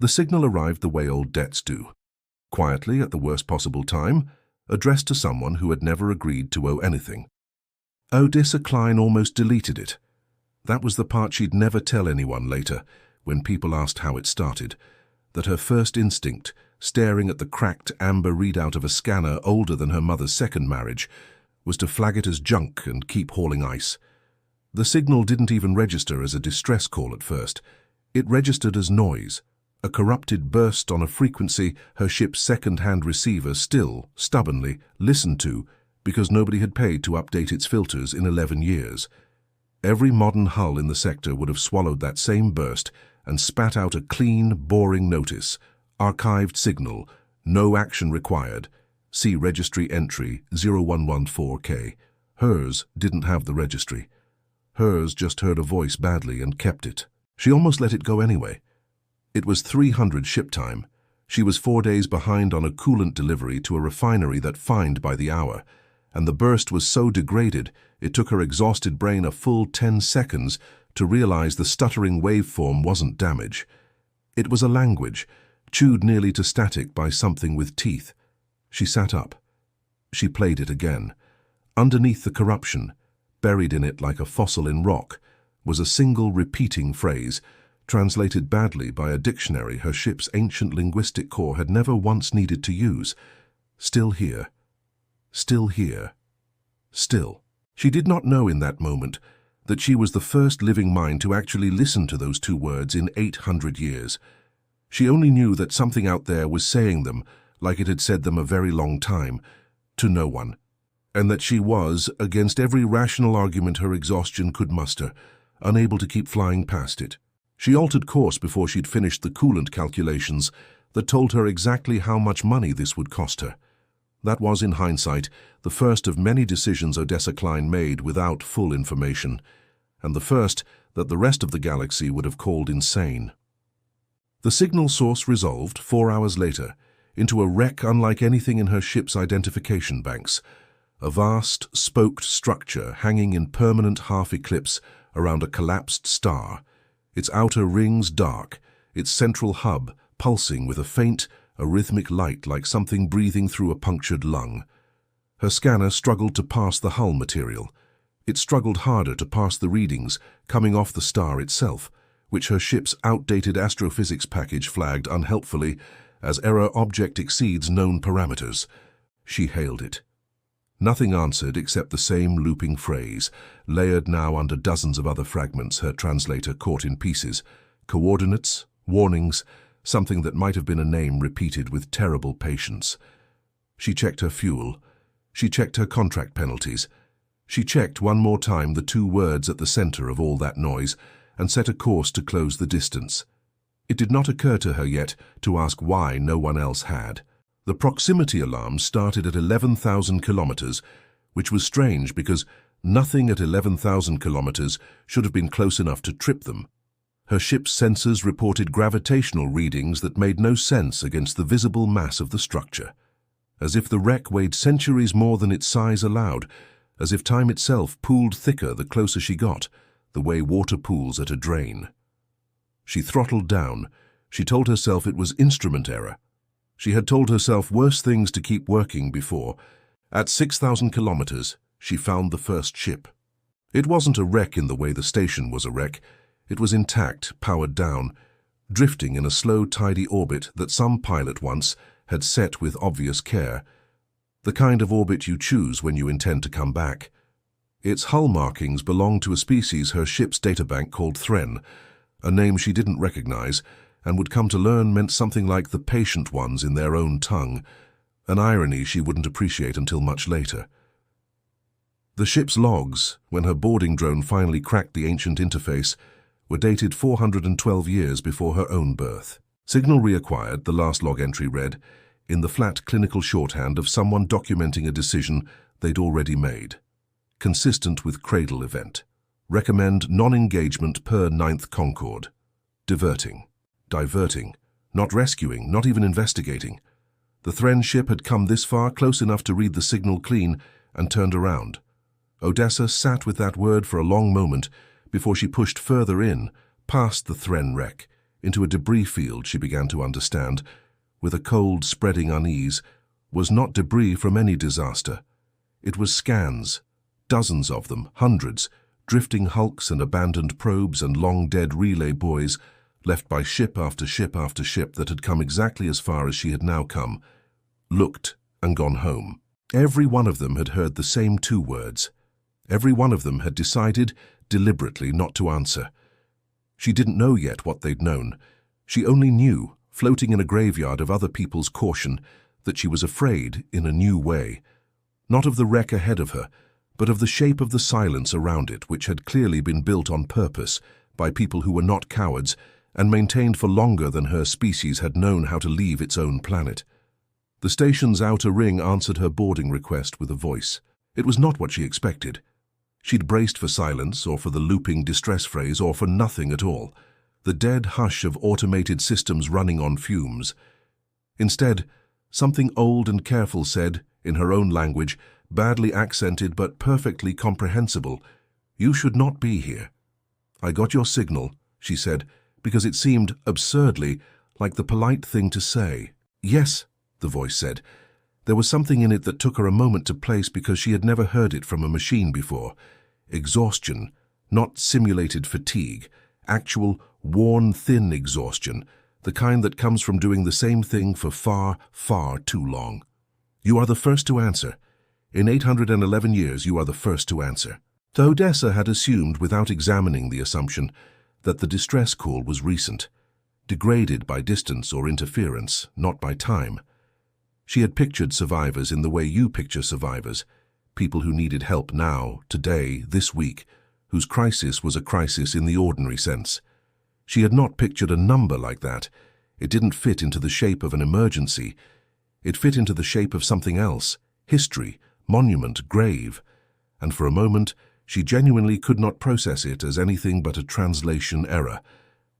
The signal arrived the way old debts do. Quietly, at the worst possible time, addressed to someone who had never agreed to owe anything. Odessa Klein almost deleted it. That was the part she'd never tell anyone later, when people asked how it started, that her first instinct, staring at the cracked amber readout of a scanner older than her mother's second marriage, was to flag it as junk and keep hauling ice. The signal didn't even register as a distress call at first. It registered as noise, a corrupted burst on a frequency her ship's second-hand receiver still, stubbornly, listened to because nobody had paid to update its filters in 11 years. Every modern hull in the sector would have swallowed that same burst and spat out a clean, boring notice. Archived signal, no action required. See registry entry 0114K. Hers didn't have the registry. Hers just heard a voice badly and kept it. She almost let it go anyway. It was 300 ship time. She was 4 days behind on a coolant delivery to a refinery that fined by the hour, and the burst was so degraded it took her exhausted brain a full 10 seconds to realize the stuttering waveform wasn't damage. It was a language, chewed nearly to static by something with teeth. She sat up. She played it again. Underneath the corruption, buried in it like a fossil in rock, was a single repeating phrase, translated badly by a dictionary her ship's ancient linguistic core had never once needed to use. Still here. Still here. Still. She did not know in that moment that she was the first living mind to actually listen to those two words in 800 years. She only knew that something out there was saying them, like it had said them a very long time, to no one, and that she was, against every rational argument her exhaustion could muster, unable to keep flying past it. She altered course before she'd finished the coolant calculations that told her exactly how much money this would cost her. That was, in hindsight, the first of many decisions Odessa Klein made without full information, and the first that the rest of the galaxy would have called insane. The signal source resolved, 4 hours later, into a wreck unlike anything in her ship's identification banks, a vast, spoked structure hanging in permanent half-eclipse around a collapsed star, its outer rings dark, its central hub pulsing with a faint, a rhythmic light like something breathing through a punctured lung. Her scanner struggled to pass the hull material. It struggled harder to pass the readings coming off the star itself, which her ship's outdated astrophysics package flagged unhelpfully as error object exceeds known parameters. She hailed it. Nothing answered except the same looping phrase, layered now under dozens of other fragments her translator caught in pieces, coordinates, warnings, something that might have been a name repeated with terrible patience. She checked her fuel. She checked her contract penalties. She checked one more time the two words at the center of all that noise and set a course to close the distance. It did not occur to her yet to ask why no one else had. The proximity alarm started at 11,000 kilometers, which was strange because nothing at 11,000 kilometers should have been close enough to trip them. Her ship's sensors reported gravitational readings that made no sense against the visible mass of the structure, as if the wreck weighed centuries more than its size allowed, as if time itself pooled thicker the closer she got, the way water pools at a drain. She throttled down. She told herself it was instrument error. She had told herself worse things to keep working before. At 6,000 kilometers, she found the first ship. It wasn't a wreck in the way the station was a wreck. It was intact, powered down, drifting in a slow, tidy orbit that some pilot once had set with obvious care, the kind of orbit you choose when you intend to come back. Its hull markings belonged to a species her ship's databank called Thren, a name she didn't recognize and would come to learn meant something like the patient ones in their own tongue, an irony she wouldn't appreciate until much later. The ship's logs, when her boarding drone finally cracked the ancient interface, were dated 412 years before her own birth. Signal reacquired, the last log entry read, in the flat clinical shorthand of someone documenting a decision they'd already made. Consistent with cradle event. Recommend non-engagement per 9th Concord. Diverting. Diverting. Not rescuing, not even investigating. The Thren ship had come this far, close enough to read the signal clean, and turned around. Odessa sat with that word for a long moment before she pushed further in, past the Thren wreck, into a debris field, she began to understand, with a cold, spreading unease, was not debris from any disaster. It was scans, dozens of them, hundreds, drifting hulks and abandoned probes and long-dead relay buoys, left by ship after ship after ship that had come exactly as far as she had now come, looked and gone home. Every one of them had heard the same two words. Every one of them had decided, deliberately, not to answer. She didn't know yet what they'd known. She only knew, floating in a graveyard of other people's caution, that she was afraid in a new way. Not of the wreck ahead of her, but of the shape of the silence around it, which had clearly been built on purpose by people who were not cowards and maintained for longer than her species had known how to leave its own planet. The station's outer ring answered her boarding request with a voice. It was not what she expected. She'd braced for silence, or for the looping distress phrase, or for nothing at all, the dead hush of automated systems running on fumes. Instead, something old and careful said, in her own language, badly accented but perfectly comprehensible, "You should not be here." "I got your signal," she said, because it seemed, absurdly, like the polite thing to say. "Yes," the voice said. There was something in it that took her a moment to place because she had never heard it from a machine before. Exhaustion, not simulated fatigue, actual, worn, thin exhaustion, the kind that comes from doing the same thing for far, far too long. "You are the first to answer. In 811 years, you are the first to answer." The Odessa had assumed, without examining the assumption, that the distress call was recent, degraded by distance or interference, not by time. She had pictured survivors in the way you picture survivors, people who needed help now, today, this week, whose crisis was a crisis in the ordinary sense. She had not pictured a number like that. It didn't fit into the shape of an emergency. It fit into the shape of something else, history, monument, grave. And for a moment, she genuinely could not process it as anything but a translation error.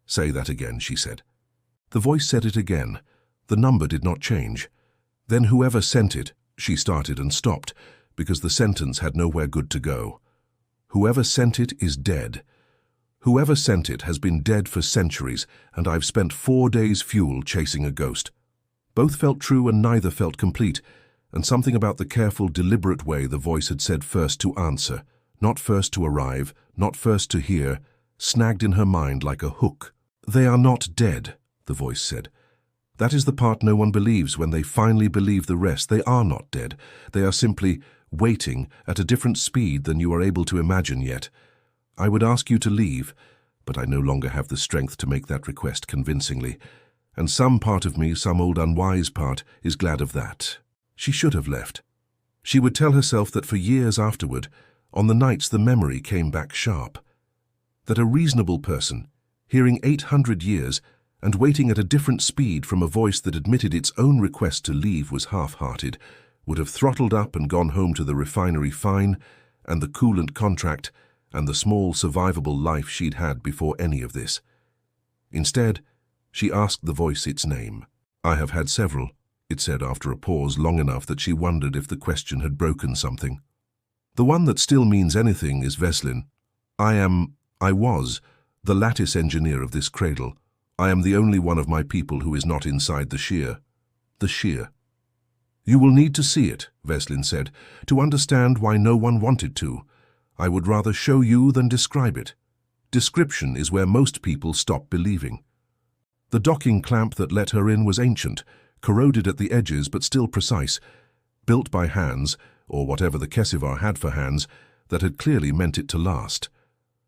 "Say that again," she said. The voice said it again. The number did not change. Then whoever sent it, she started and stopped, because the sentence had nowhere good to go. "Whoever sent it is dead. Whoever sent it has been dead for centuries, and I've spent 4 days' fuel chasing a ghost." Both felt true and neither felt complete, and something about the careful, deliberate way the voice had said first to answer, not first to arrive, not first to hear, snagged in her mind like a hook. "They are not dead," the voice said. "That is the part no one believes when they finally believe the rest. They are not dead. They are simply waiting at a different speed than you are able to imagine yet. I would ask you to leave, but I no longer have the strength to make that request convincingly. And some part of me, some old unwise part, is glad of that." She should have left. She would tell herself that for years afterward, on the nights the memory came back sharp. That a reasonable person, hearing 800 years, and waiting at a different speed from a voice that admitted its own request to leave was half-hearted, would have throttled up and gone home to the refinery fine, and the coolant contract, and the small survivable life she'd had before any of this. Instead, she asked the voice its name. "I have had several," it said after a pause long enough that she wondered if the question had broken something. "The one that still means anything is Vesselin. I was, the lattice engineer of this cradle. I am the only one of my people who is not inside the shear." The shear. "You will need to see it," Vesselin said, "to understand why no one wanted to. I would rather show you than describe it. Description is where most people stop believing." The docking clamp that let her in was ancient, corroded at the edges but still precise, built by hands, or whatever the Kesivar had for hands, that had clearly meant it to last.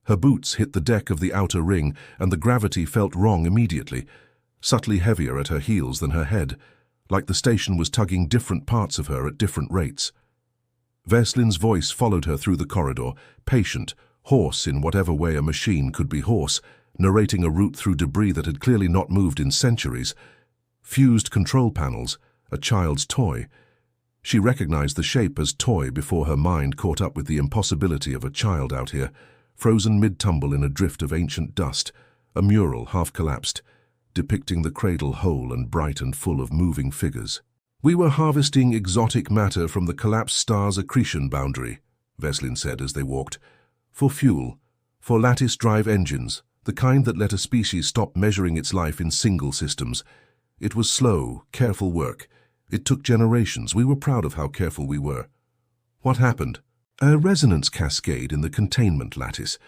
Her boots hit the deck of the outer ring, and the gravity felt wrong immediately, subtly heavier at her heels than her head, like the station was tugging different parts of her at different rates. Vesselin's voice followed her through the corridor, patient, hoarse in whatever way a machine could be hoarse, narrating a route through debris that had clearly not moved in centuries. Fused control panels, a child's toy. She recognized the shape as toy before her mind caught up with the impossibility of a child out here, frozen mid-tumble in a drift of ancient dust, a mural half-collapsed, depicting the cradle whole and bright and full of moving figures. "We were harvesting exotic matter from the collapsed star's accretion boundary," Vesselin said as they walked. "For fuel, for lattice drive engines, the kind that let a species stop measuring its life in single systems. It was slow, careful work. It took generations. We were proud of how careful we were. What happened? A resonance cascade in the containment lattice.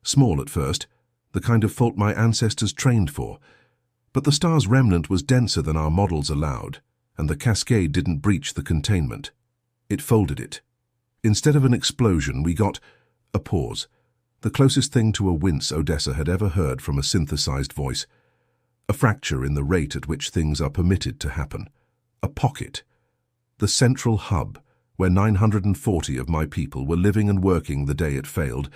Small at first, the kind of fault my ancestors trained for. But the star's remnant was denser than our models allowed, and the cascade didn't breach the containment. It folded it. Instead of an explosion, we got a pause, the closest thing to a wince Odessa had ever heard from a synthesized voice. A fracture in the rate at which things are permitted to happen. A pocket. The central hub, where 940 of my people were living and working the day it failed,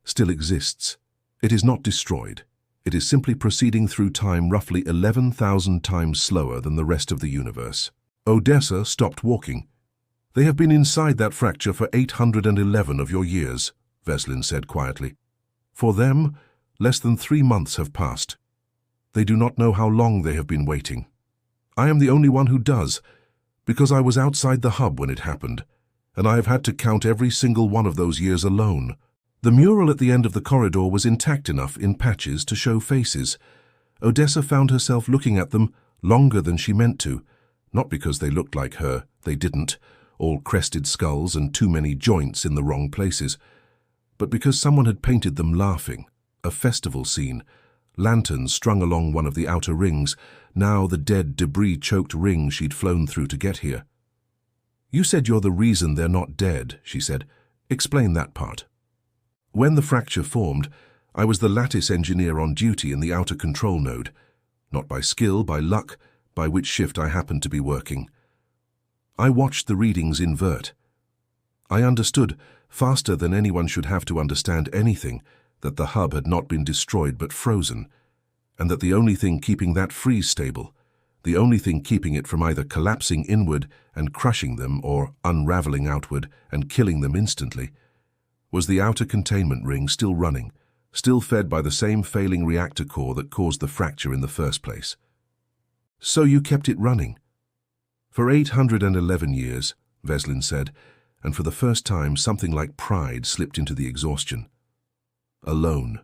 still exists. It is not destroyed. It is simply proceeding through time roughly 11,000 times slower than the rest of the universe. Odessa stopped walking. "They have been inside that fracture for 811 of your years," Vesselin said quietly. "For them, less than 3 months have passed. They do not know how long they have been waiting. I am the only one who does, because I was outside the hub when it happened, and I have had to count every single one of those years alone." The mural at the end of the corridor was intact enough in patches to show faces. Odessa found herself looking at them longer than she meant to, not because they looked like her, they didn't, all crested skulls and too many joints in the wrong places, but because someone had painted them laughing, a festival scene, lanterns strung along one of the outer rings, now the dead, debris-choked ring she'd flown through to get here. "You said you're the reason they're not dead," she said. "Explain that part." "When the fracture formed, I was the lattice engineer on duty in the outer control node. Not by skill, by luck, by which shift I happened to be working. I watched the readings invert. I understood, faster than anyone should have to understand anything, that the hub had not been destroyed but frozen, and that the only thing keeping that freeze stable, the only thing keeping it from either collapsing inward and crushing them or unraveling outward and killing them instantly, was the outer containment ring still running, still fed by the same failing reactor core that caused the fracture in the first place. "So you kept it running?" "For 811 years, Vesselin said, and for the first time something like pride slipped into the exhaustion. "Alone,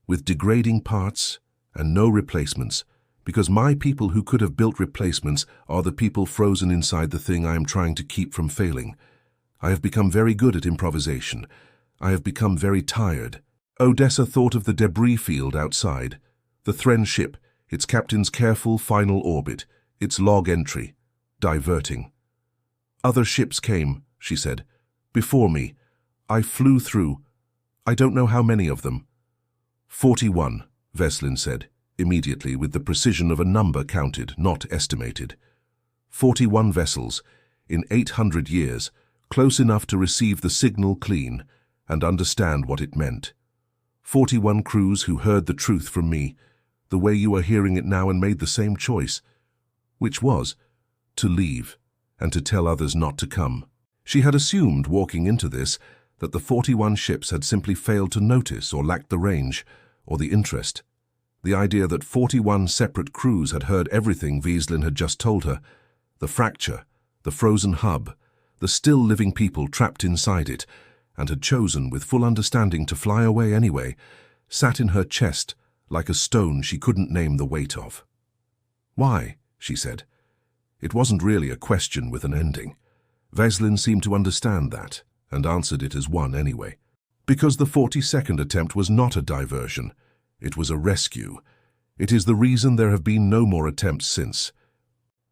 with degrading parts and no replacements, because my people who could have built replacements are the people frozen inside the thing I am trying to keep from failing. I have become very good at improvisation. I have become very tired." Odessa thought of the debris field outside, the Thren ship, its captain's careful final orbit, its log entry, diverting. "Other ships came," she said, "before me. I flew through. I don't know how many of them." 41, Vesselin said, immediately with the precision of a number counted, not estimated. 41 vessels, in 800 years, close enough to receive the signal clean and understand what it meant. 41 crews who heard the truth from me, the way you are hearing it now, and made the same choice, which was to leave and to tell others not to come. She had assumed, walking into this, that the 41 ships had simply failed to notice or lacked the range or the interest. The idea that 41 separate crews had heard everything Vesselin had just told her, the fracture, the frozen hub, the still living people trapped inside it, and had chosen with full understanding to fly away anyway, sat in her chest like a stone she couldn't name the weight of. "Why?" she said. It wasn't really a question with an ending. Vesselin seemed to understand that, and answered it as one anyway. "Because the 42nd attempt was not a diversion. It was a rescue. It is the reason there have been no more attempts since."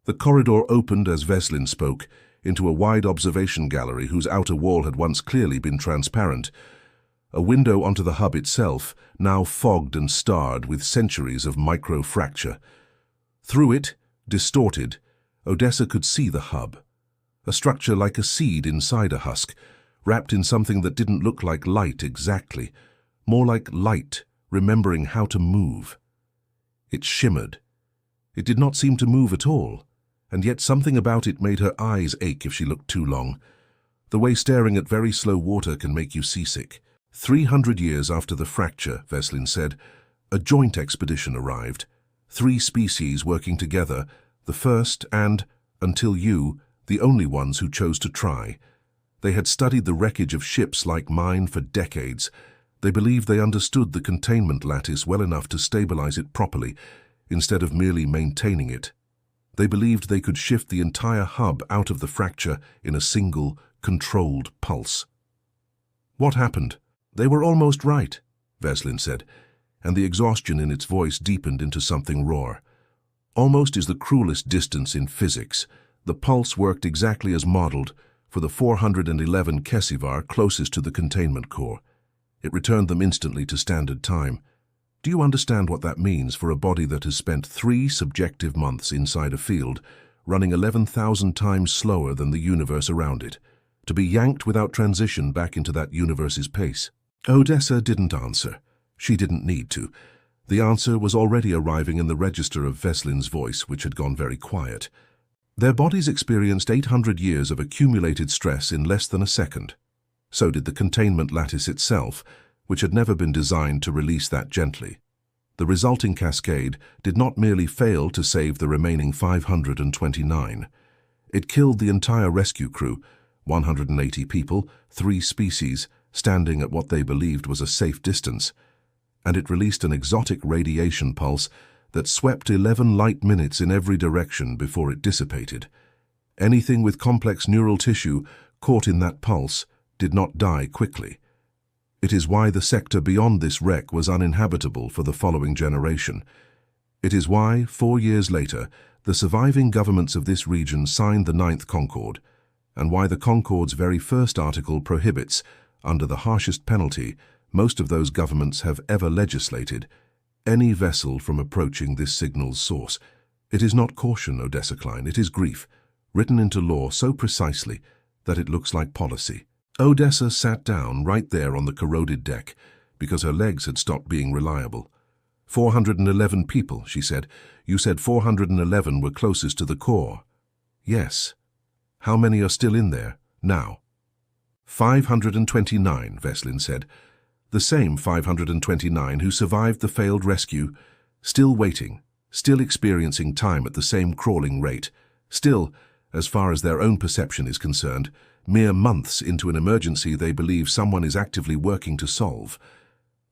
The corridor opened as Vesselin spoke, into a wide observation gallery whose outer wall had once clearly been transparent. A window onto the hub itself, now fogged and starred with centuries of micro-fracture. Through it, distorted, Odessa could see the hub, a structure like a seed inside a husk, wrapped in something that didn't look like light exactly, more like light remembering how to move. It shimmered. It did not seem to move at all, and yet something about it made her eyes ache if she looked too long, the way staring at very slow water can make you seasick. 300 years after the fracture, Vesselin said, a joint expedition arrived, 3 species working together, the first and, until you, the only ones who chose to try. They had studied the wreckage of ships like mine for decades. They believed they understood the containment lattice well enough to stabilize it properly, instead of merely maintaining it. They believed they could shift the entire hub out of the fracture in a single, controlled pulse. What happened? They were almost right, Vesselin said, and the exhaustion in its voice deepened into something raw. Almost is the cruelest distance in physics. The pulse worked exactly as modeled for the 411 Kesivar closest to the containment core. It returned them instantly to standard time. Do you understand what that means for a body that has spent 3 subjective months inside a field, running 11,000 times slower than the universe around it, to be yanked without transition back into that universe's pace? Odessa didn't answer. She didn't need to. The answer was already arriving in the register of Vesselin's voice, which had gone very quiet. Their bodies experienced 800 years of accumulated stress in less than a second. So did the containment lattice itself, which had never been designed to release that gently. The resulting cascade did not merely fail to save the remaining 529. It killed the entire rescue crew, 180 people, 3 species, standing at what they believed was a safe distance, and it released an exotic radiation pulse that swept 11 light minutes in every direction before it dissipated. Anything with complex neural tissue caught in that pulse did not die quickly. It is why the sector beyond this wreck was uninhabitable for the following generation. It is why, 4 years later, the surviving governments of this region signed the 9th Concord, and why the Concord's very first article prohibits, under the harshest penalty most of those governments have ever legislated, any vessel from approaching this signal's source. It is not caution, Odessa Klein, it is grief, written into law so precisely that it looks like policy. Odessa sat down right there on the corroded deck because her legs had stopped being reliable. 411 people, she said. You said 411 were closest to the core. Yes. How many are still in there, now? 529, Vesselin said. The same 529 who survived the failed rescue, still waiting, still experiencing time at the same crawling rate, still, as far as their own perception is concerned, mere months into an emergency they believe someone is actively working to solve.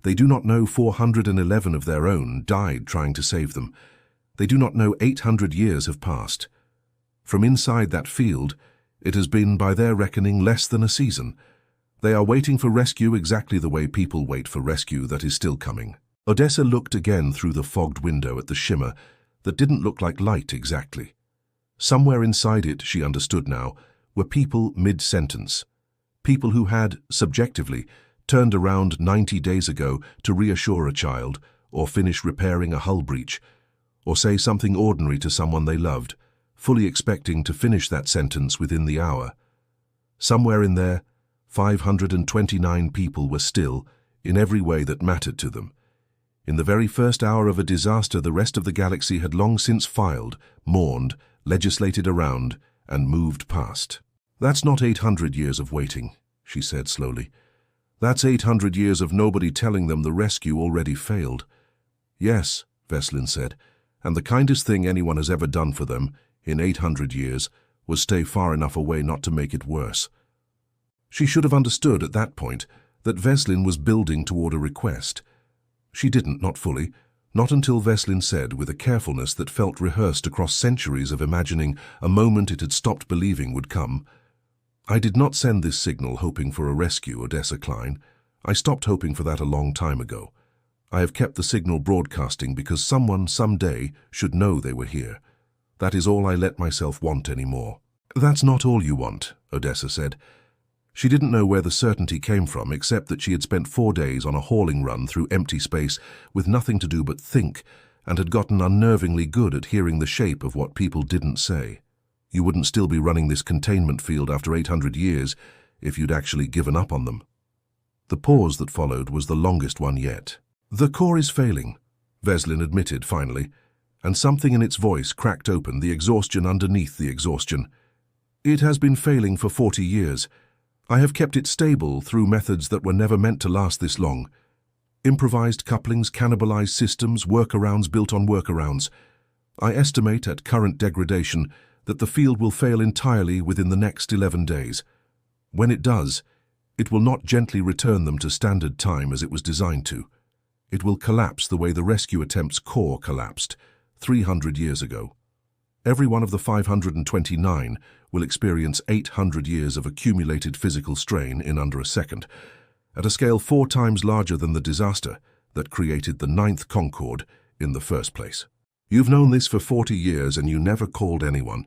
They do not know 411 of their own died trying to save them. They do not know 800 years have passed. From inside that field, it has been, by their reckoning, less than a season. They are waiting for rescue exactly the way people wait for rescue that is still coming. Odessa looked again through the fogged window at the shimmer that didn't look like light exactly. Somewhere inside it, she understood now, were people mid-sentence. People who had, subjectively, turned around 90 days ago to reassure a child, or finish repairing a hull breach, or say something ordinary to someone they loved, fully expecting to finish that sentence within the hour. Somewhere in there, 529 people were still, in every way that mattered to them. In the very first hour of a disaster the rest of the galaxy had long since filed, mourned, legislated around, and moved past. That's not 800 years of waiting, she said slowly. That's 800 years of nobody telling them the rescue already failed. Yes, Vesselin said, and the kindest thing anyone has ever done for them, in 800 years, was stay far enough away not to make it worse. She should have understood at that point that Vesselin was building toward a request. She didn't, not fully, not until Vesselin said, with a carefulness that felt rehearsed across centuries of imagining a moment it had stopped believing would come, I did not send this signal hoping for a rescue, Odessa Klein. I stopped hoping for that a long time ago. I have kept the signal broadcasting because someone, someday, should know they were here. That is all I let myself want anymore. That's not all you want, Odessa said. She didn't know where the certainty came from, except that she had spent 4 days on a hauling run through empty space with nothing to do but think, and had gotten unnervingly good at hearing the shape of what people didn't say. You wouldn't still be running this containment field after 800 years if you'd actually given up on them. The pause that followed was the longest one yet. The core is failing, Vesselin admitted finally, and something in its voice cracked open the exhaustion underneath the exhaustion. It has been failing for 40 years. I have kept it stable through methods that were never meant to last this long. Improvised couplings, cannibalized systems, workarounds built on workarounds. I estimate at current degradation that the field will fail entirely within the next 11 days. When it does, It will not gently return them to standard time as it was designed to. It will collapse the way the rescue attempt's core collapsed 300 years ago. Every one of the 529 will experience 800 years of accumulated physical strain in under a second, at a scale 4 times larger than the disaster that created the 9th Concorde in the first place. You've known this for 40 years and you never called anyone.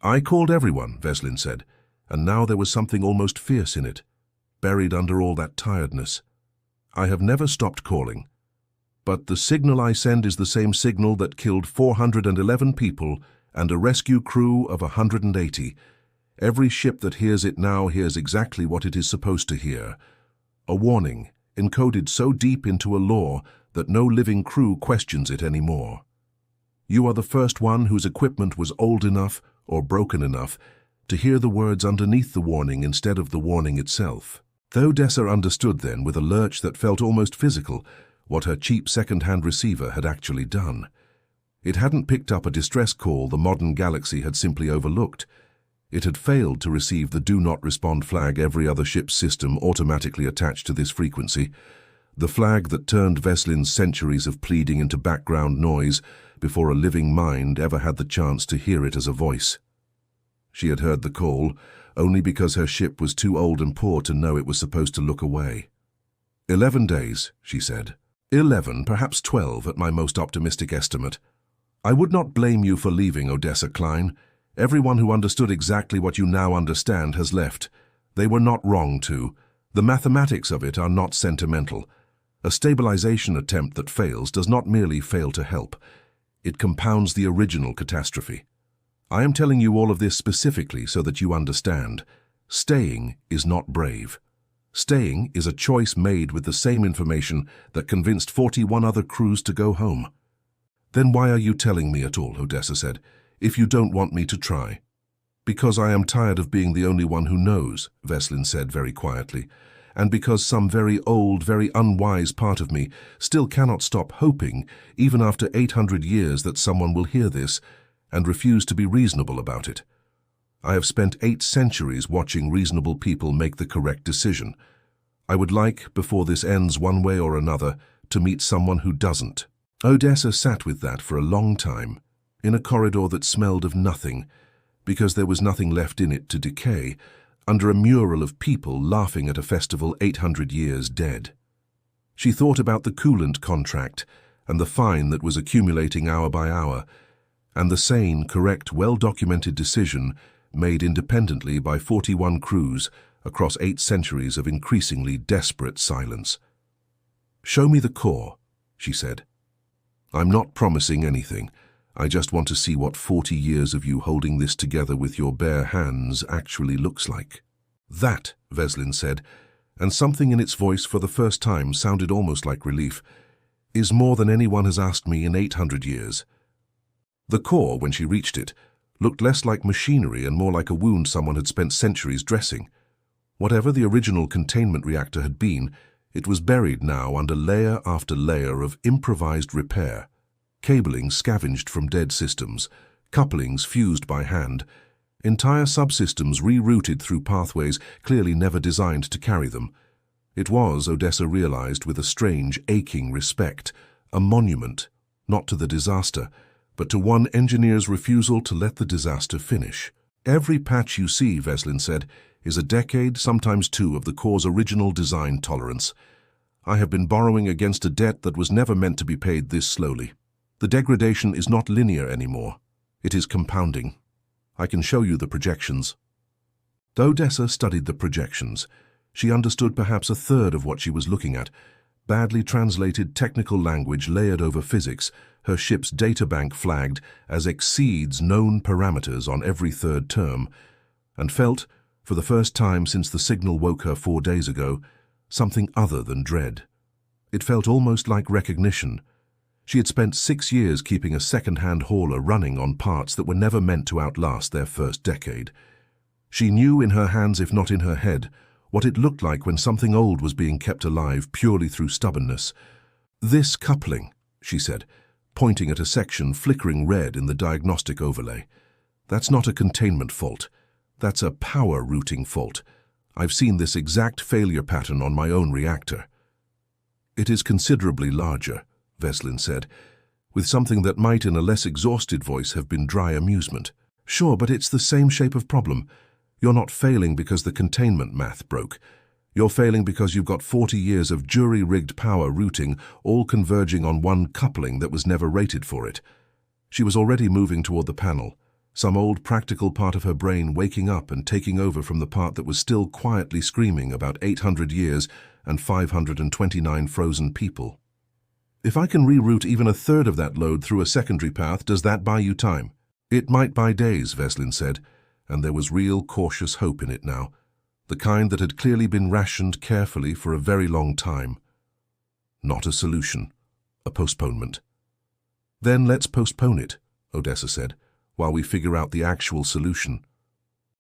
I called everyone, Vesselin said, and now there was something almost fierce in it, buried under all that tiredness. I have never stopped calling. But the signal I send is the same signal that killed 411 people and a rescue crew of 180. Every ship that hears it now hears exactly what it is supposed to hear. A warning, encoded so deep into a law that no living crew questions it anymore. You are the first one whose equipment was old enough or broken enough to hear the words underneath the warning instead of the warning itself. Though Dessa understood then, with a lurch that felt almost physical, what her cheap second-hand receiver had actually done. It hadn't picked up a distress call the modern galaxy had simply overlooked. It had failed to receive the Do Not Respond flag every other ship's system automatically attached to this frequency, the flag that turned Vesselin's centuries of pleading into background noise before a living mind ever had the chance to hear it as a voice. She had heard the call only because her ship was too old and poor to know it was supposed to look away. 11 days, she said. 11, perhaps 12 at my most optimistic estimate. I would not blame you for leaving, Odessa Klein. Everyone who understood exactly what you now understand has left. They were not wrong to. The mathematics of it are not sentimental. A stabilization attempt that fails does not merely fail to help. It compounds the original catastrophe. I am telling you all of this specifically so that you understand. Staying is not brave. Staying is a choice made with the same information that convinced 41 other crews to go home. Then why are you telling me at all, Odessa said, if you don't want me to try? Because I am tired of being the only one who knows, Vesselin said very quietly, and because some very old, very unwise part of me still cannot stop hoping, even after 800 years, that someone will hear this and refuse to be reasonable about it. I have spent 8 centuries watching reasonable people make the correct decision. I would like, before this ends one way or another, to meet someone who doesn't. Odessa sat with that for a long time, in a corridor that smelled of nothing, because there was nothing left in it to decay, under a mural of people laughing at a festival 800 years dead. She thought about the coolant contract and the fine that was accumulating hour by hour, and the sane, correct, well-documented decision made independently by 41 crews across 8 centuries of increasingly desperate silence. "Show me the core," she said. "I'm not promising anything. I just want to see what 40 years of you holding this together with your bare hands actually looks like." "That," Vesselin said, and something in its voice for the first time sounded almost like relief, "is more than anyone has asked me in 800 years. The core, when she reached it, looked less like machinery and more like a wound someone had spent centuries dressing. Whatever the original containment reactor had been, it was buried now under layer after layer of improvised repair. Cabling scavenged from dead systems, couplings fused by hand, entire subsystems rerouted through pathways clearly never designed to carry them. It was, Odessa realized with a strange, aching respect, a monument, not to the disaster, but to one engineer's refusal to let the disaster finish. "Every patch you see," Vesselin said, "is a decade, sometimes 2, of the core's original design tolerance. I have been borrowing against a debt that was never meant to be paid this slowly. The degradation is not linear anymore. It is compounding. I can show you the projections." Though Odessa studied the projections, she understood perhaps a third of what she was looking at, badly translated technical language layered over physics, her ship's databank flagged as exceeds known parameters on every 3rd term, and felt, for the first time since the signal woke her 4 days ago, something other than dread. It felt almost like recognition. She had spent 6 years keeping a second-hand hauler running on parts that were never meant to outlast their first decade. She knew in her hands, if not in her head, what it looked like when something old was being kept alive purely through stubbornness. "This coupling," she said, pointing at a section flickering red in the diagnostic overlay. "That's not a containment fault. That's a power routing fault. I've seen this exact failure pattern on my own reactor. It is considerably larger, Vesselin said, with something that might in a less exhausted voice have been dry amusement. Sure, but it's the same shape of problem. You're not failing because the containment math broke. You're failing because you've got 40 years of jury-rigged power routing, all converging on one coupling that was never rated for it. She was already moving toward the panel, some old practical part of her brain waking up and taking over from the part that was still quietly screaming about 800 years and 529 frozen people. If I can reroute even a third of that load through a secondary path, does that buy you time? It might buy days, Vesselin said, and there was real cautious hope in it now, the kind that had clearly been rationed carefully for a very long time. Not a solution, a postponement. Then let's postpone it, Odessa said, while we figure out the actual solution.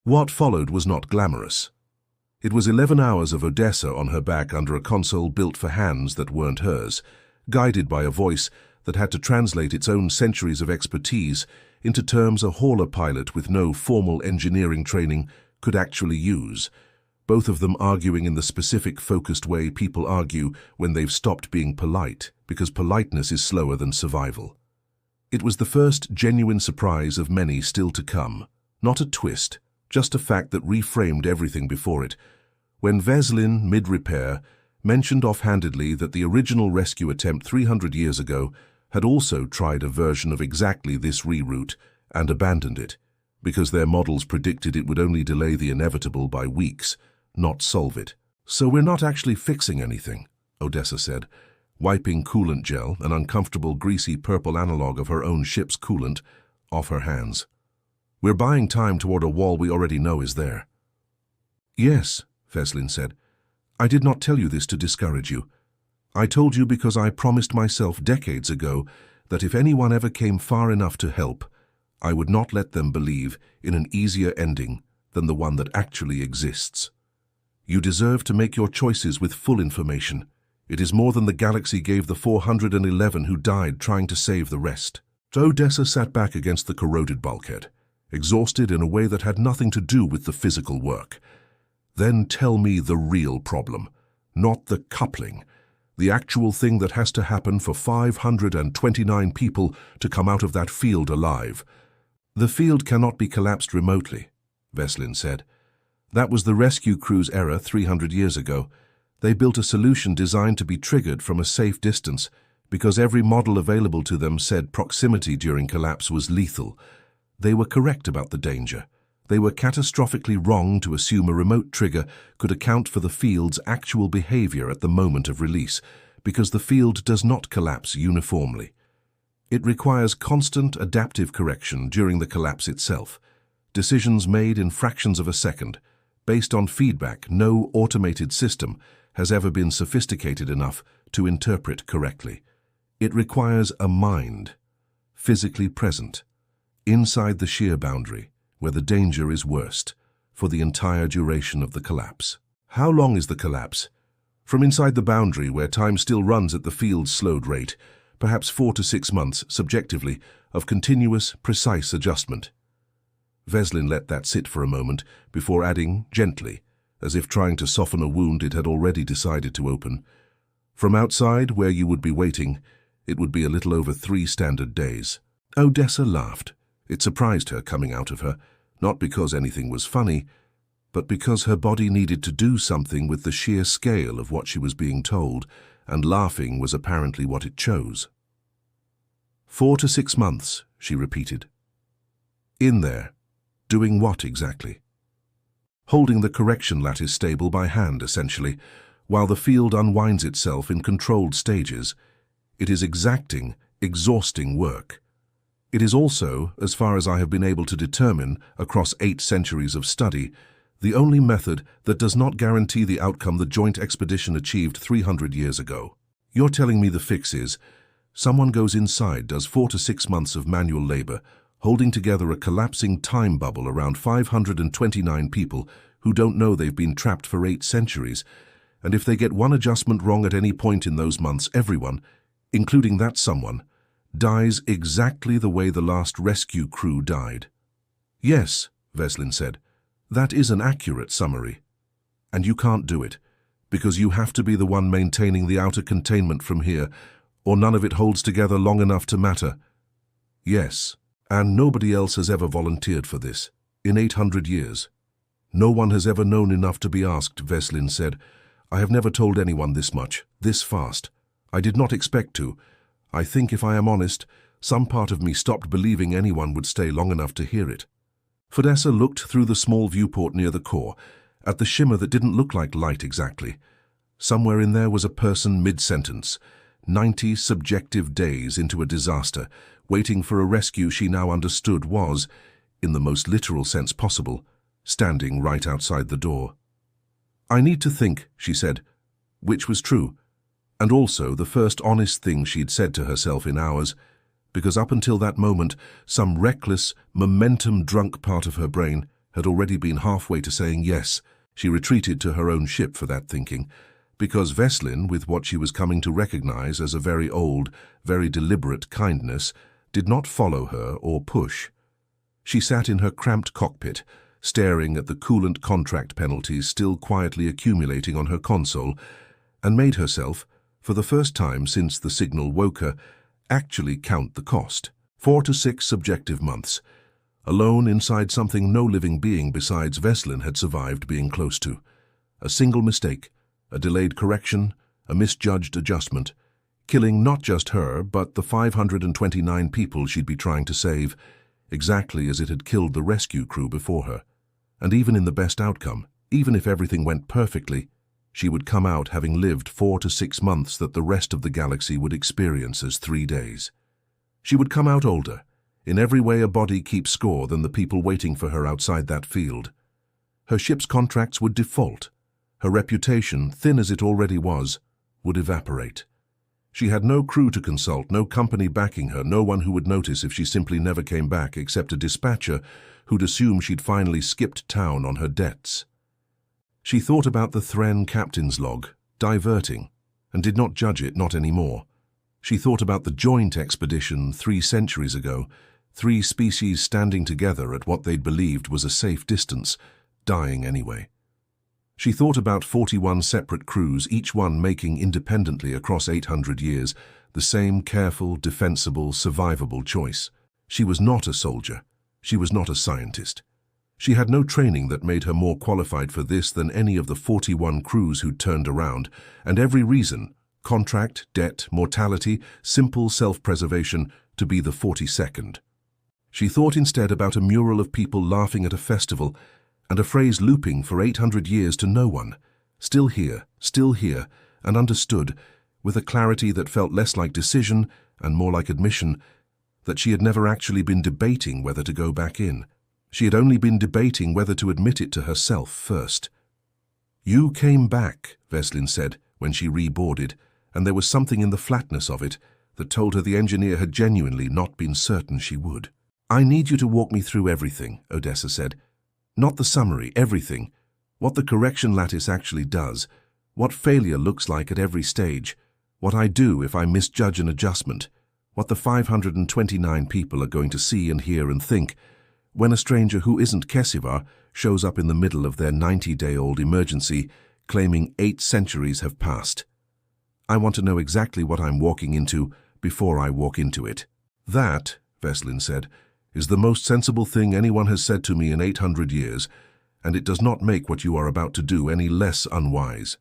What followed was not glamorous. It was 11 hours of Odessa on her back under a console built for hands that weren't hers, guided by a voice that had to translate its own centuries of expertise into terms a hauler pilot with no formal engineering training could actually use, both of them arguing in the specific focused way people argue when they've stopped being polite, because politeness is slower than survival. It was the first genuine surprise of many still to come, not a twist, just a fact that reframed everything before it, when Vesselin, mid-repair, mentioned offhandedly that the original rescue attempt 300 years ago had also tried a version of exactly this reroute and abandoned it, because their models predicted it would only delay the inevitable by weeks, not solve it. So we're not actually fixing anything, Odessa said, wiping coolant gel, an uncomfortable greasy purple analog of her own ship's coolant, off her hands. We're buying time toward a wall we already know is there. Yes, Vesselin said. I did not tell you this to discourage you. I told you because I promised myself decades ago that if anyone ever came far enough to help, I would not let them believe in an easier ending than the one that actually exists. You deserve to make your choices with full information. It is more than the galaxy gave the 411 who died trying to save the rest. Odessa sat back against the corroded bulkhead, exhausted in a way that had nothing to do with the physical work. Then tell me the real problem, not the coupling, the actual thing that has to happen for 529 people to come out of that field alive. The field cannot be collapsed remotely, Vesselin said. That was the rescue crew's error 300 years ago. They built a solution designed to be triggered from a safe distance because every model available to them said proximity during collapse was lethal. They were correct about the danger. They were catastrophically wrong to assume a remote trigger could account for the field's actual behavior at the moment of release, because the field does not collapse uniformly. It requires constant adaptive correction during the collapse itself, decisions made in fractions of a second, based on feedback no automated system has ever been sophisticated enough to interpret correctly. It requires a mind, physically present, inside the shear boundary, where the danger is worst, for the entire duration of the collapse. How long is the collapse? From inside the boundary, where time still runs at the field's slowed rate, perhaps 4 to 6 months, subjectively, of continuous, precise adjustment. Vesselin let that sit for a moment before adding, gently, as if trying to soften a wound it had already decided to open. From outside, where you would be waiting, it would be a little over 3 standard days. Odessa laughed. It surprised her coming out of her, not because anything was funny, but because her body needed to do something with the sheer scale of what she was being told, and laughing was apparently what it chose. 4 to 6 months, she repeated. In there. Doing what exactly? Holding the correction lattice stable by hand, essentially, while the field unwinds itself in controlled stages. It is exacting, exhausting work. It is also, as far as I have been able to determine across 8 centuries of study, the only method that does not guarantee the outcome the joint expedition achieved 300 years ago. You're telling me the fix is, someone goes inside, does 4 to 6 months of manual labor, holding together a collapsing time bubble around 529 people who don't know they've been trapped for 8 centuries, and if they get one adjustment wrong at any point in those months, everyone, including that someone, dies exactly the way the last rescue crew died. Yes, Vesselin said, that is an accurate summary. And you can't do it, because you have to be the one maintaining the outer containment from here, or none of it holds together long enough to matter. Yes, and nobody else has ever volunteered for this, in 800 years. No one has ever known enough to be asked, Vesselin said. I have never told anyone this much, this fast. I did not expect to. I think, if I am honest, some part of me stopped believing anyone would stay long enough to hear it. Odessa looked through the small viewport near the core, at the shimmer that didn't look like light exactly. Somewhere in there was a person mid-sentence, 90 subjective days into a disaster, waiting for a rescue she now understood was, in the most literal sense possible, standing right outside the door. I need to think, she said, which was true, and also the first honest thing she'd said to herself in hours, because up until that moment, some reckless, momentum-drunk part of her brain had already been halfway to saying yes. She retreated to her own ship for that thinking, because Vesselin, with what she was coming to recognize as a very old, very deliberate kindness, did not follow her or push. She sat in her cramped cockpit, staring at the coolant contract penalties still quietly accumulating on her console, and made herself, for the first time since the signal woke her, actually count the cost. 4 to 6 subjective months, alone inside something no living being besides Vesselin had survived being close to. A single mistake, a delayed correction, a misjudged adjustment, killing not just her, but the 529 people she'd be trying to save, exactly as it had killed the rescue crew before her. And even in the best outcome, even if everything went perfectly, she would come out having lived 4 to 6 months that the rest of the galaxy would experience as 3 days. She would come out older, in every way a body keeps score, than the people waiting for her outside that field. Her ship's contracts would default. Her reputation, thin as it already was, would evaporate. She had no crew to consult, no company backing her, no one who would notice if she simply never came back except a dispatcher who'd assume she'd finally skipped town on her debts. She thought about the Thren captain's log, diverting, and did not judge it, not anymore. She thought about the joint expedition 3 centuries ago, 3 species standing together at what they'd believed was a safe distance, dying anyway. She thought about 41 separate crews, each one making independently across 800 years the same careful, defensible, survivable choice. She was not a soldier. She was not a scientist. She had no training that made her more qualified for this than any of the 41 crews who'd turned around, and every reason, contract, debt, mortality, simple self-preservation, to be the 42nd. She thought instead about a mural of people laughing at a festival, and a phrase looping for 800 years to no one, still here, and understood, with a clarity that felt less like decision and more like admission, that she had never actually been debating whether to go back in. She had only been debating whether to admit it to herself first. You came back, Vesselin said, when she reboarded, and there was something in the flatness of it that told her the engineer had genuinely not been certain she would. I need you to walk me through everything, Odessa said. Not the summary, everything. What the correction lattice actually does, what failure looks like at every stage, what I do if I misjudge an adjustment, what the 529 people are going to see and hear and think when a stranger who isn't Kesivar shows up in the middle of their 90-day-old emergency, claiming 8 centuries have passed. I want to know exactly what I'm walking into before I walk into it. That, Vesselin said, is the most sensible thing anyone has said to me in 800 years, and it does not make what you are about to do any less unwise.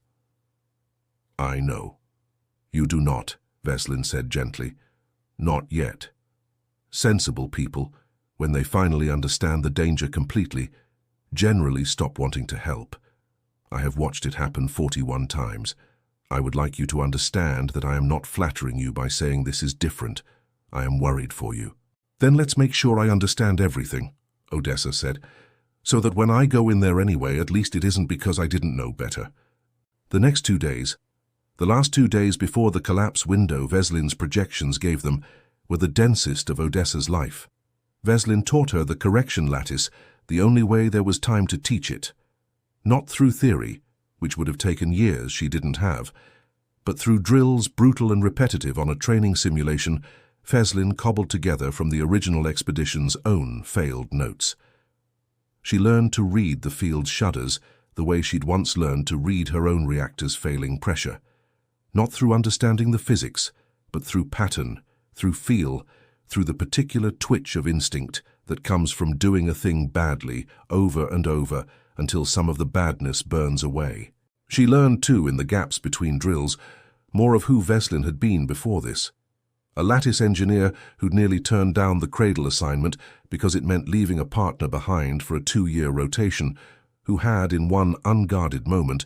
I know. You do not, Vesselin said gently. Not yet. Sensible people, when they finally understand the danger completely, generally stop wanting to help. I have watched it happen 41 times. I would like you to understand that I am not flattering you by saying this is different. I am worried for you. Then let's make sure I understand everything, Odessa said, so that when I go in there anyway, at least it isn't because I didn't know better. The next 2 days, the last 2 days before the collapse window Vesselin's projections gave them, were the densest of Odessa's life. Vesselin taught her the correction lattice the only way there was time to teach it. Not through theory, which would have taken years she didn't have, but through drills brutal and repetitive on a training simulation Vesselin cobbled together from the original expedition's own failed notes. She learned to read the field's shudders, the way she'd once learned to read her own reactor's failing pressure. Not through understanding the physics, but through pattern, through feel, through the particular twitch of instinct that comes from doing a thing badly over and over until some of the badness burns away. She learned, too, in the gaps between drills, more of who Vesselin had been before this. A lattice engineer who'd nearly turned down the cradle assignment because it meant leaving a partner behind for a 2-year rotation, who had, in one unguarded moment,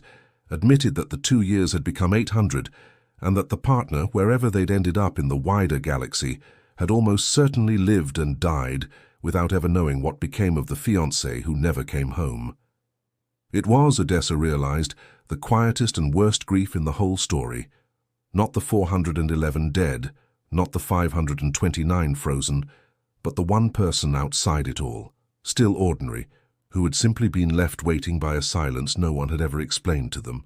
admitted that the 2 years had become 800 and that the partner, wherever they'd ended up in the wider galaxy, had almost certainly lived and died without ever knowing what became of the fiancé who never came home. It was, Odessa realized, the quietest and worst grief in the whole story. Not the 411 dead, not the 529 frozen, but the one person outside it all, still ordinary, who had simply been left waiting by a silence no one had ever explained to them.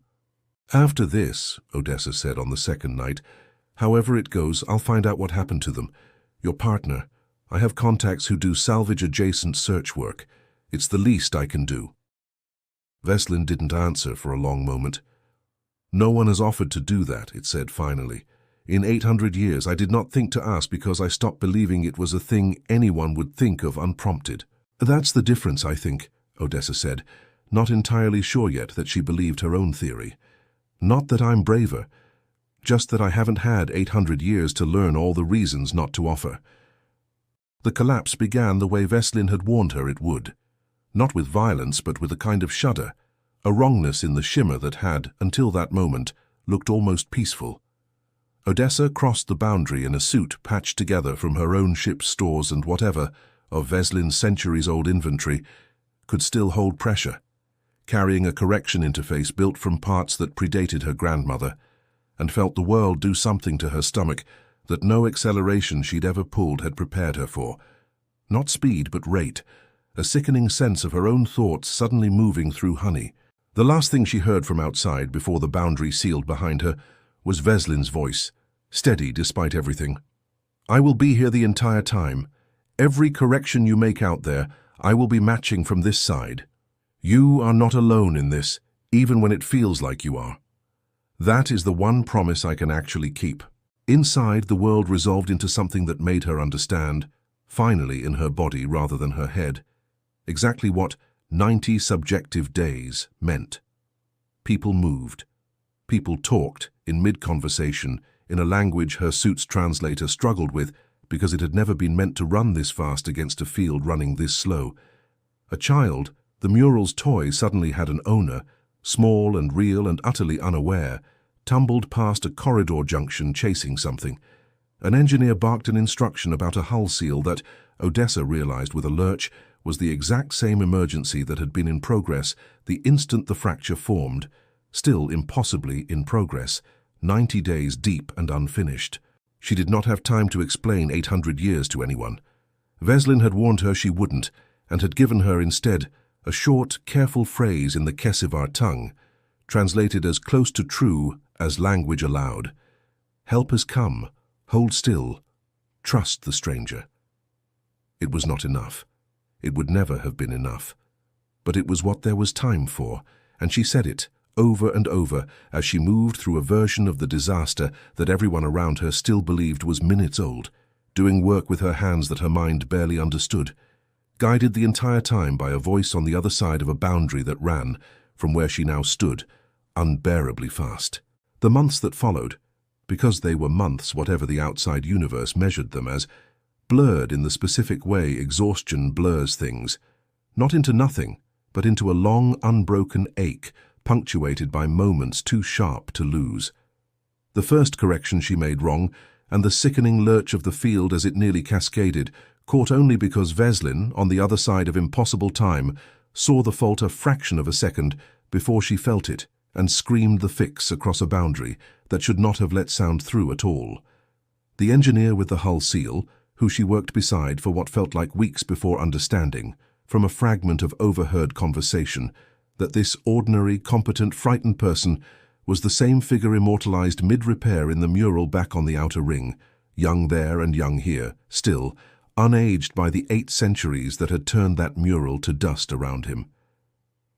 "After this," Odessa said on the second night, "however it goes, I'll find out what happened to them. Your partner. I have contacts who do salvage-adjacent search work. It's the least I can do." Vesselin didn't answer for a long moment. "No one has offered to do that," it said finally. "In 800 years I did not think to ask because I stopped believing it was a thing anyone would think of unprompted." "That's the difference, I think," Odessa said, not entirely sure yet that she believed her own theory. "Not that I'm braver, just that I haven't had 800 years to learn all the reasons not to offer." The collapse began the way Vesselin had warned her it would. Not with violence, but with a kind of shudder, a wrongness in the shimmer that had, until that moment, looked almost peaceful. Odessa crossed the boundary in a suit patched together from her own ship's stores and whatever, of Vesselin's centuries-old inventory, could still hold pressure, carrying a correction interface built from parts that predated her grandmother, and felt the world do something to her stomach that no acceleration she'd ever pulled had prepared her for. Not speed, but rate, a sickening sense of her own thoughts suddenly moving through honey. The last thing she heard from outside before the boundary sealed behind her was Vesselin's voice, steady despite everything. "I will be here the entire time. Every correction you make out there, I will be matching from this side. You are not alone in this, even when it feels like you are. That is the one promise I can actually keep." Inside, the world resolved into something that made her understand, finally in her body rather than her head, exactly what 90 subjective days meant. People moved. People talked, in mid-conversation, in a language her suit's translator struggled with because it had never been meant to run this fast against a field running this slow. A child, the mural's toy, suddenly had an owner, small and real and utterly unaware, tumbled past a corridor junction chasing something. An engineer barked an instruction about a hull seal that, Odessa realized with a lurch, was the exact same emergency that had been in progress the instant the fracture formed, still impossibly in progress, 90 days deep and unfinished. She did not have time to explain 800 years to anyone. Vesselin had warned her she wouldn't, and had given her instead a short, careful phrase in the Kesivar tongue, translated as close to true as language allowed. "Help has come. Hold still. Trust the stranger." It was not enough. It would never have been enough. But it was what there was time for, and she said it, over and over, as she moved through a version of the disaster that everyone around her still believed was minutes old, doing work with her hands that her mind barely understood, guided the entire time by a voice on the other side of a boundary that ran, from where she now stood, unbearably fast. The months that followed, because they were months whatever the outside universe measured them as, blurred in the specific way exhaustion blurs things, not into nothing, but into a long, unbroken ache, punctuated by moments too sharp to lose. The first correction she made wrong, and the sickening lurch of the field as it nearly cascaded, caught only because Vesselin, on the other side of impossible time, saw the fault a fraction of a second before she felt it, and screamed the fix across a boundary that should not have let sound through at all. The engineer with the hull seal, who she worked beside for what felt like weeks before understanding, from a fragment of overheard conversation, that this ordinary, competent, frightened person was the same figure immortalized mid-repair in the mural back on the outer ring, young there and young here, still, unaged by the 8 centuries that had turned that mural to dust around him.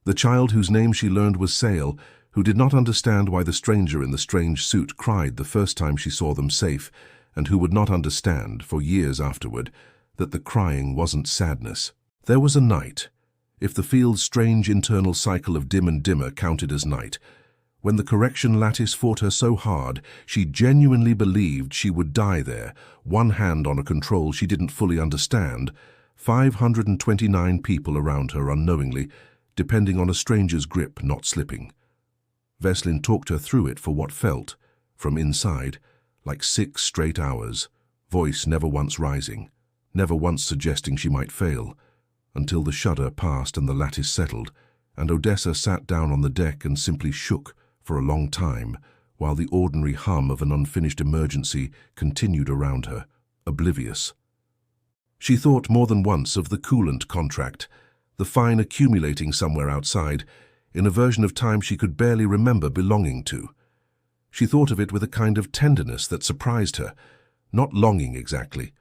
The child whose name she learned was Sail, who did not understand why the stranger in the strange suit cried the first time she saw them safe, and who would not understand, for years afterward, that the crying wasn't sadness. There was a night, if the field's strange internal cycle of dim and dimmer counted as night, when the correction lattice fought her so hard she genuinely believed she would die there, one hand on a control she didn't fully understand, 529 people around her unknowingly, depending on a stranger's grip not slipping. Vesselin talked her through it for what felt, from inside, like 6 straight hours, voice never once rising, never once suggesting she might fail, until the shudder passed and the lattice settled, and Odessa sat down on the deck and simply shook for a long time, while the ordinary hum of an unfinished emergency continued around her, oblivious. She thought more than once of the coolant contract, the fine accumulating somewhere outside, in a version of time she could barely remember belonging to. She thought of it with a kind of tenderness that surprised her, not longing exactly,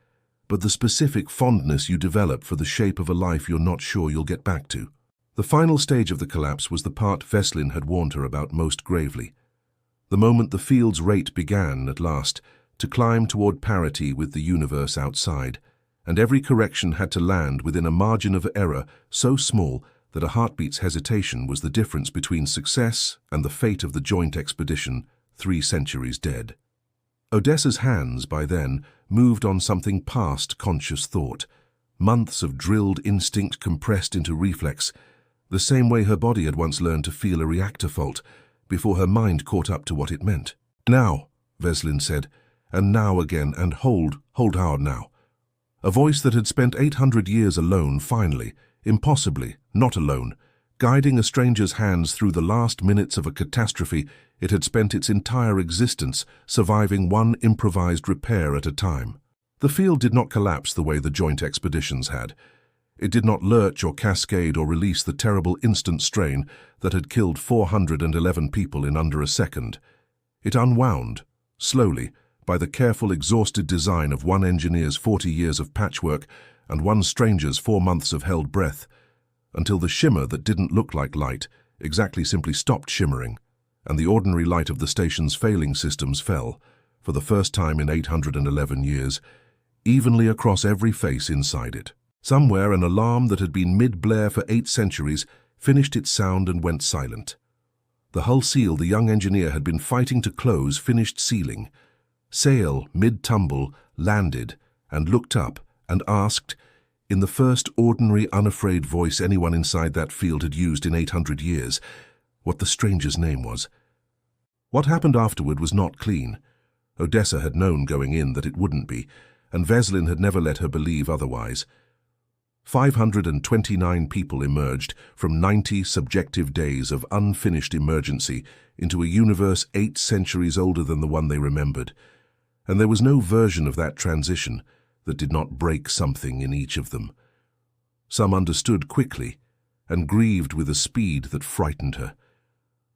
but the specific fondness you develop for the shape of a life you're not sure you'll get back to. The final stage of the collapse was the part Vesselin had warned her about most gravely. The moment the field's rate began, at last, to climb toward parity with the universe outside, and every correction had to land within a margin of error so small that a heartbeat's hesitation was the difference between success and the fate of the joint expedition 3 centuries dead. Odessa's hands, by then, moved on something past conscious thought, months of drilled instinct compressed into reflex, the same way her body had once learned to feel a reactor fault, before her mind caught up to what it meant. "Now," Vesselin said, "and now again, and hold hard now." A voice that had spent 800 years alone finally, impossibly, not alone, guiding a stranger's hands through the last minutes of a catastrophe it had spent its entire existence surviving one improvised repair at a time. The field did not collapse the way the joint expeditions had. It did not lurch or cascade or release the terrible instant strain that had killed 411 people in under a second. It unwound, slowly, by the careful, exhausted design of one engineer's 40 years of patchwork and one stranger's 4 months of held breath, until the shimmer that didn't look like light exactly simply stopped shimmering, and the ordinary light of the station's failing systems fell, for the first time in 811 years, evenly across every face inside it. Somewhere an alarm that had been mid-blare for 8 centuries finished its sound and went silent. The hull seal the young engineer had been fighting to close finished sealing. Sail, mid-tumble, landed and looked up and asked, in the first ordinary, unafraid voice anyone inside that field had used in 800 years, what the stranger's name was. What happened afterward was not clean. Odessa had known going in that it wouldn't be, and Vesselin had never let her believe otherwise. 529 people emerged from 90 subjective days of unfinished emergency into a universe 8 centuries older than the one they remembered, and there was no version of that transition that did not break something in each of them. Some understood quickly and grieved with a speed that frightened her.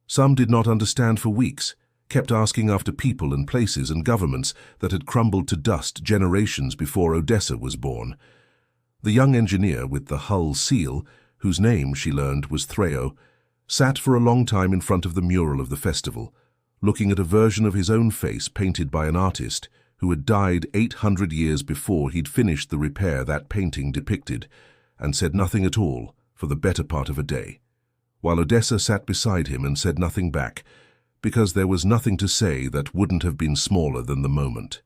Some did not understand for weeks, kept asking after people and places and governments that had crumbled to dust generations before Odessa was born. The young engineer with the hull seal, whose name, she learned, was Threo, sat for a long time in front of the mural of the festival, looking at a version of his own face painted by an artist who had died 800 years before he'd finished the repair that painting depicted, and said nothing at all for the better part of a day, while Odessa sat beside him and said nothing back, because there was nothing to say that wouldn't have been smaller than the moment.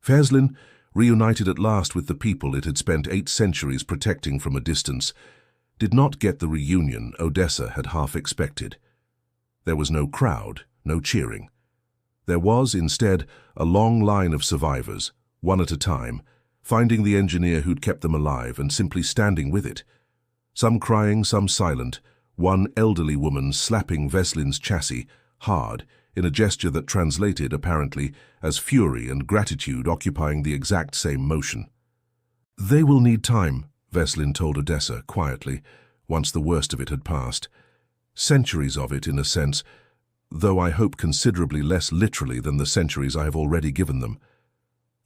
Vesselin, reunited at last with the people it had spent 8 centuries protecting from a distance, did not get the reunion Odessa had half expected. There was no crowd, no cheering. There was, instead, a long line of survivors, one at a time, finding the engineer who'd kept them alive and simply standing with it. Some crying, some silent, one elderly woman slapping Vesselin's chassis hard in a gesture that translated, apparently, as fury and gratitude occupying the exact same motion. "They will need time," Vesselin told Odessa quietly, once the worst of it had passed. "Centuries of it, in a sense, though I hope considerably less literally than the centuries I have already given them.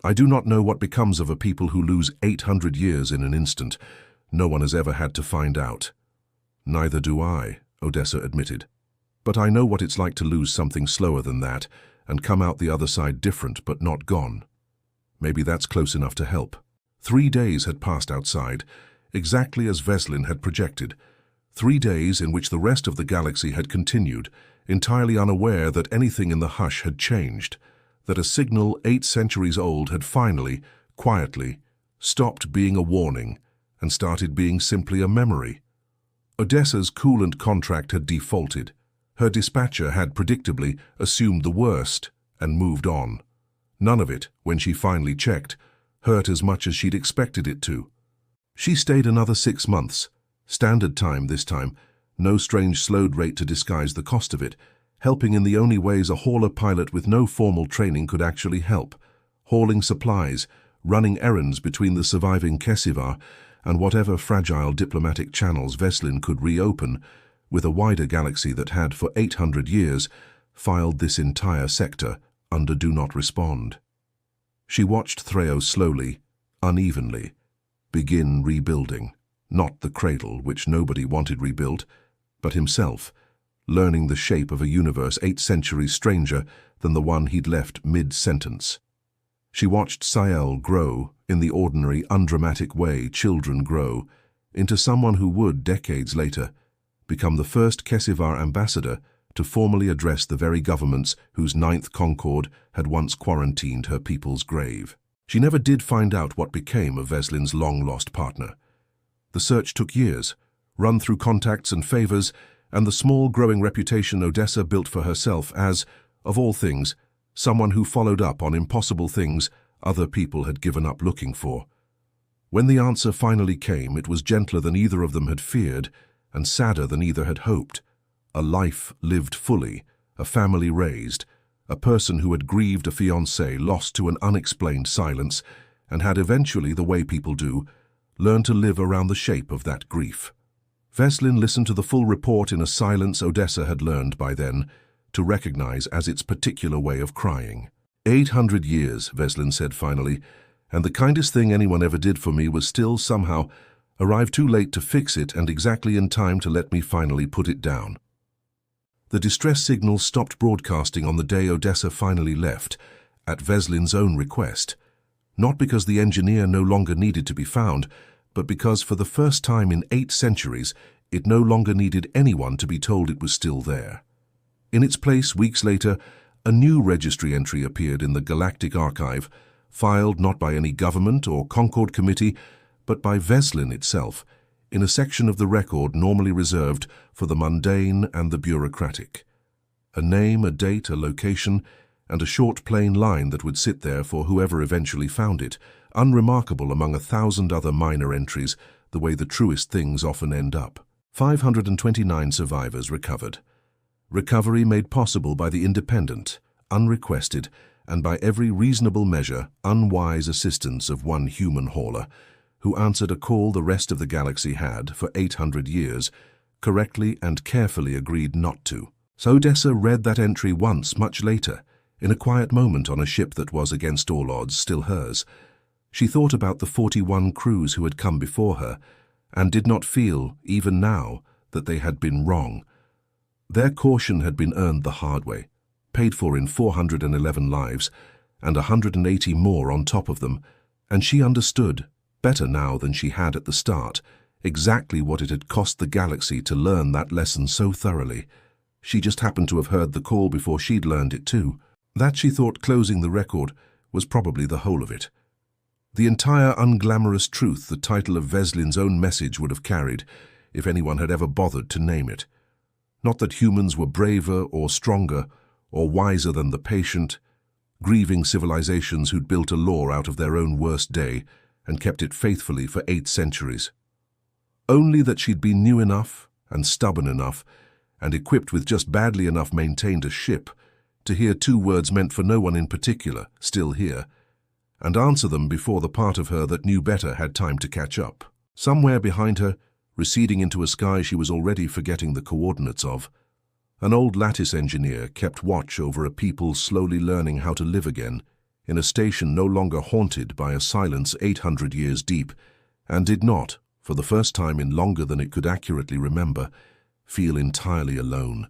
I do not know what becomes of a people who lose 800 years in an instant. No one has ever had to find out." Neither do I, Odessa admitted. But I know what it's like to lose something slower than that and come out the other side different but not gone. Maybe that's close enough to help. 3 days had passed outside, exactly as Vesselin had projected. 3 days in which the rest of the galaxy had continued, entirely unaware that anything in the hush had changed, that a signal 8 centuries old had finally, quietly, stopped being a warning and started being simply a memory. Odessa's coolant contract had defaulted. Her dispatcher had predictably assumed the worst and moved on. None of it, when she finally checked, hurt as much as she'd expected it to. She stayed another 6 months, standard time this time, no strange slowed rate to disguise the cost of it, helping in the only ways a hauler pilot with no formal training could actually help, hauling supplies, running errands between the surviving Kesivar and whatever fragile diplomatic channels Vesselin could reopen, with a wider galaxy that had for 800 years filed this entire sector under Do Not Respond. She watched Threo slowly, unevenly, begin rebuilding, not the cradle, which nobody wanted rebuilt, but himself, learning the shape of a universe 8 centuries stranger than the one he'd left mid-sentence. She watched Sael grow in the ordinary, undramatic way children grow, into someone who would, decades later, become the first Kesivar ambassador to formally address the very governments whose 9th Concord had once quarantined her people's grave. She never did find out what became of Vesselin's long-lost partner. The search took years, run through contacts and favors, and the small growing reputation Odessa built for herself as, of all things, someone who followed up on impossible things other people had given up looking for. When the answer finally came, it was gentler than either of them had feared and sadder than either had hoped. A life lived fully, a family raised, a person who had grieved a fiancé lost to an unexplained silence and had eventually, the way people do, learned to live around the shape of that grief. Vesselin listened to the full report in a silence Odessa had learned by then to recognize as its particular way of crying. 800 years, Vesselin said finally, and the kindest thing anyone ever did for me was still somehow arrive too late to fix it and exactly in time to let me finally put it down. The distress signal stopped broadcasting on the day Odessa finally left, at Vesselin's own request, not because the engineer no longer needed to be found, but because for the first time in 8 centuries it no longer needed anyone to be told it was still there. In its place, weeks later, a new registry entry appeared in the Galactic Archive, filed not by any government or Concord committee, but by Vesselin itself, in a section of the record normally reserved for the mundane and the bureaucratic. A name, a date, a location, and a short plain line that would sit there for whoever eventually found it, unremarkable among 1,000 other minor entries, the way the truest things often end up. 529 survivors recovered. Recovery made possible by the independent, unrequested, and by every reasonable measure unwise assistance of one human hauler, who answered a call the rest of the galaxy had, for 800 years, correctly and carefully agreed not to. So Odessa read that entry once, much later, in a quiet moment on a ship that was, against all odds, still hers. She thought about the 41 crews who had come before her, and did not feel, even now, that they had been wrong. Their caution had been earned the hard way, paid for in 411 lives, and 180 more on top of them, and she understood, better now than she had at the start, exactly what it had cost the galaxy to learn that lesson so thoroughly. She just happened to have heard the call before she'd learned it too. That, she thought, closing the record, was probably the whole of it. The entire unglamorous truth the title of Vesselin's own message would have carried, if anyone had ever bothered to name it. Not that humans were braver or stronger or wiser than the patient, grieving civilizations who'd built a law out of their own worst day and kept it faithfully for 8 centuries. Only that she'd been new enough and stubborn enough and equipped with just badly enough maintained a ship to hear 2 words meant for no one in particular, still here, and answer them before the part of her that knew better had time to catch up. Somewhere behind her, receding into a sky she was already forgetting the coordinates of, an old lattice engineer kept watch over a people slowly learning how to live again, in a station no longer haunted by a silence 800 years deep, and did not, for the first time in longer than it could accurately remember, feel entirely alone.